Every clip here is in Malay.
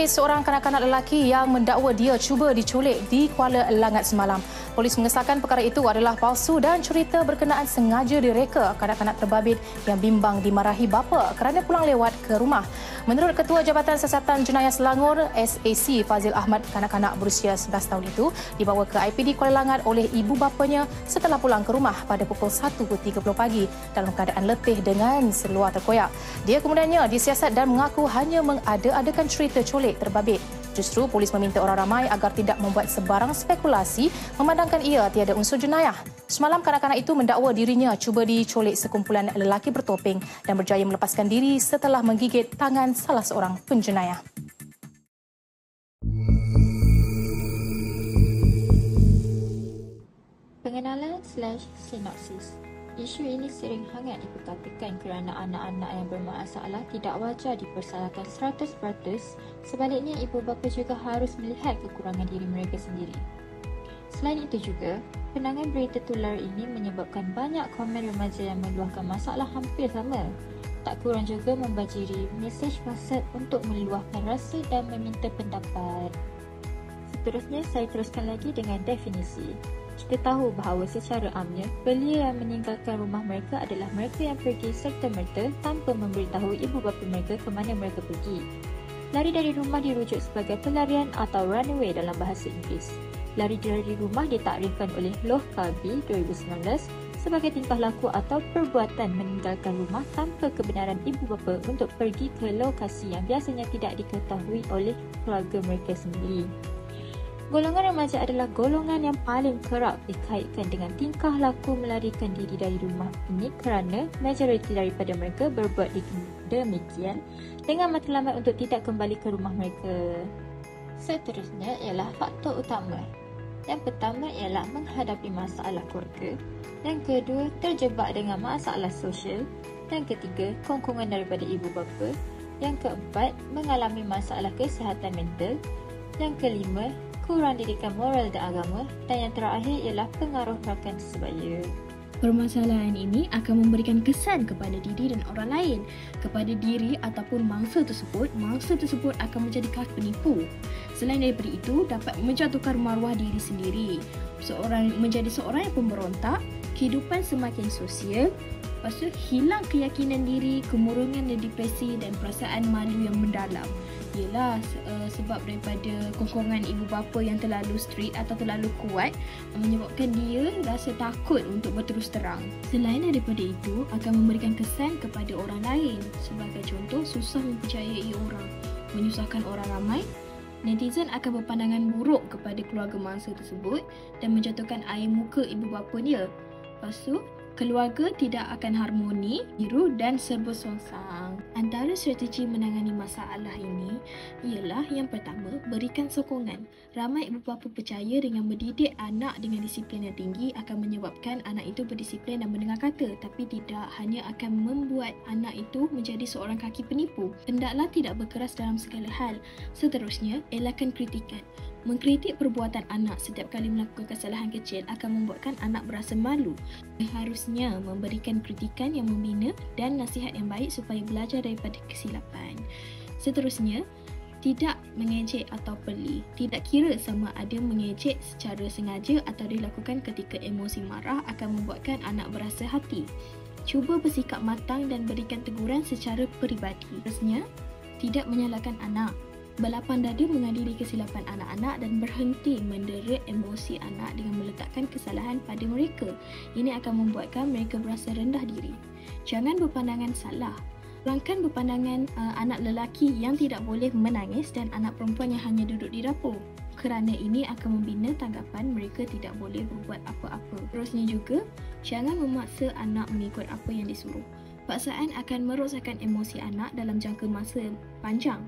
Kes seorang kanak-kanak lelaki yang mendakwa dia cuba diculik di Kuala Langat semalam. Polis mengesahkan perkara itu adalah palsu dan cerita berkenaan sengaja direka kanak-kanak terbabit yang bimbang dimarahi bapa kerana pulang lewat ke rumah. Menurut Ketua Jabatan Siasatan Jenayah Selangor, SAC Fazil Ahmad, kanak-kanak berusia 11 tahun itu dibawa ke IPD Kuala Langat oleh ibu bapanya setelah pulang ke rumah pada pukul 1.30 pagi dalam keadaan letih dengan seluar terkoyak. Dia kemudiannya disiasat dan mengaku hanya mengada-adakan cerita culik terbabit. Justru polis meminta orang ramai agar tidak membuat sebarang spekulasi memandangkan ia tiada unsur jenayah. Semalam kanak-kanak itu mendakwa dirinya cuba diculik sekumpulan lelaki bertopeng dan berjaya melepaskan diri setelah menggigit tangan salah seorang penjenayah. Pengenalan/sinopsis. Isu ini sering hangat diperkatakan kerana anak-anak yang bermasalah tidak wajar dipersalahkan 100%, sebaliknya ibu bapa juga harus melihat kekurangan diri mereka sendiri. Selain itu juga, penangan berita tular ini menyebabkan banyak komen remaja yang meluahkan masalah hampir sama. Tak kurang juga membajiri mesej fasad untuk meluahkan rasa dan meminta pendapat. Seterusnya, saya teruskan lagi dengan definisi. Kita tahu bahawa secara amnya, belia yang meninggalkan rumah mereka adalah mereka yang pergi serta-merta tanpa memberitahu ibu bapa mereka ke mana mereka pergi. Lari dari rumah dirujuk sebagai pelarian atau runaway dalam bahasa Inggeris. Lari dari rumah ditakrifkan oleh Loh Kabi 2019 sebagai tingkah laku atau perbuatan meninggalkan rumah tanpa kebenaran ibu bapa untuk pergi ke lokasi yang biasanya tidak diketahui oleh keluarga mereka sendiri. Golongan remaja adalah golongan yang paling kerap dikaitkan dengan tingkah laku melarikan diri dari rumah ini kerana majoriti daripada mereka berbuat demikian dengan matlamat untuk tidak kembali ke rumah mereka. Seterusnya ialah faktor utama. Yang pertama ialah menghadapi masalah keluarga. Yang kedua, terjebak dengan masalah sosial. Yang ketiga, kongkongan daripada ibu bapa. Yang keempat, mengalami masalah kesihatan mental. Yang kelima, kurang didikan moral dan agama, dan yang terakhir ialah pengaruh rakan sebaya. Permasalahan ini akan memberikan kesan kepada diri dan orang lain. Kepada diri ataupun mangsa tersebut akan menjadi kaki penipu. Selain daripada itu, dapat menjatuhkan maruah diri sendiri. Menjadi seorang yang pemberontak, kehidupan semakin sosial, lepas tu hilang keyakinan diri, kemurungan dan depresi dan perasaan malu yang mendalam. Ialah sebab daripada kongkongan ibu bapa yang terlalu strict atau terlalu kuat menyebabkan dia rasa takut untuk berterus terang. Selain daripada itu, akan memberikan kesan kepada orang lain. Sebagai contoh, susah mempercayai orang, menyusahkan orang ramai. Netizen akan berpandangan buruk kepada keluarga mangsa tersebut dan menjatuhkan air muka ibu bapa dia. Lepas tu, keluarga tidak akan harmoni, biru dan serba songsang. Antara strategi menangani masalah ini ialah yang pertama, berikan sokongan. Ramai ibu bapa percaya dengan mendidik anak dengan disiplin yang tinggi akan menyebabkan anak itu berdisiplin dan mendengar kata, tapi tidak, hanya akan membuat anak itu menjadi seorang kaki penipu. Hendaklah tidak berkeras dalam segala hal. Seterusnya, elakkan kritikan. Mengkritik perbuatan anak setiap kali melakukan kesalahan kecil akan membuatkan anak berasa malu. Harusnya memberikan kritikan yang membina dan nasihat yang baik supaya belajar daripada kesilapan. Seterusnya, tidak mengejek atau peli. Tidak kira sama ada mengejek secara sengaja atau dilakukan ketika emosi marah akan membuatkan anak berasa hati. Cuba bersikap matang dan berikan teguran secara peribadi. Seterusnya, tidak menyalahkan anak. Berlapang dada mengadili kesilapan anak-anak dan berhenti mendera emosi anak dengan meletakkan kesalahan pada mereka. Ini akan membuatkan mereka berasa rendah diri. Jangan berpandangan salah. Pelangkan berpandangan anak lelaki yang tidak boleh menangis dan anak perempuan yang hanya duduk di dapur. Kerana ini akan membina tanggapan mereka tidak boleh berbuat apa-apa. Terusnya juga, jangan memaksa anak mengikut apa yang disuruh. Paksaan akan merosakkan emosi anak dalam jangka masa panjang.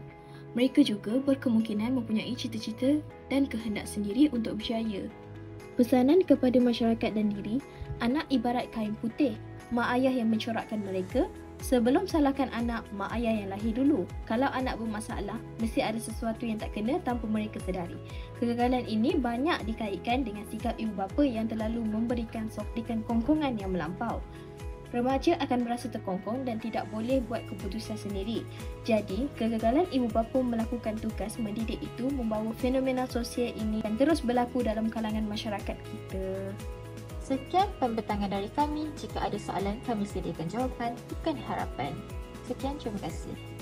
Mereka juga berkemungkinan mempunyai cita-cita dan kehendak sendiri untuk berjaya. Pesanan kepada masyarakat dan diri, anak ibarat kain putih. Mak ayah yang mencorakkan mereka. Sebelum salahkan anak, mak ayah yang lahir dulu. Kalau anak bermasalah, mesti ada sesuatu yang tak kena tanpa mereka sedari. Kegagalan ini banyak dikaitkan dengan sikap ibu bapa yang terlalu memberikan kongkongan yang melampau. remaja akan merasa terkongkong dan tidak boleh buat keputusan sendiri. Jadi, kegagalan ibu bapa melakukan tugas mendidik itu membawa fenomena sosial ini dan terus berlaku dalam kalangan masyarakat kita. Sekian pembentangan dari kami. Jika ada soalan, kami sediakan jawapan, bukan harapan. Sekian, terima kasih.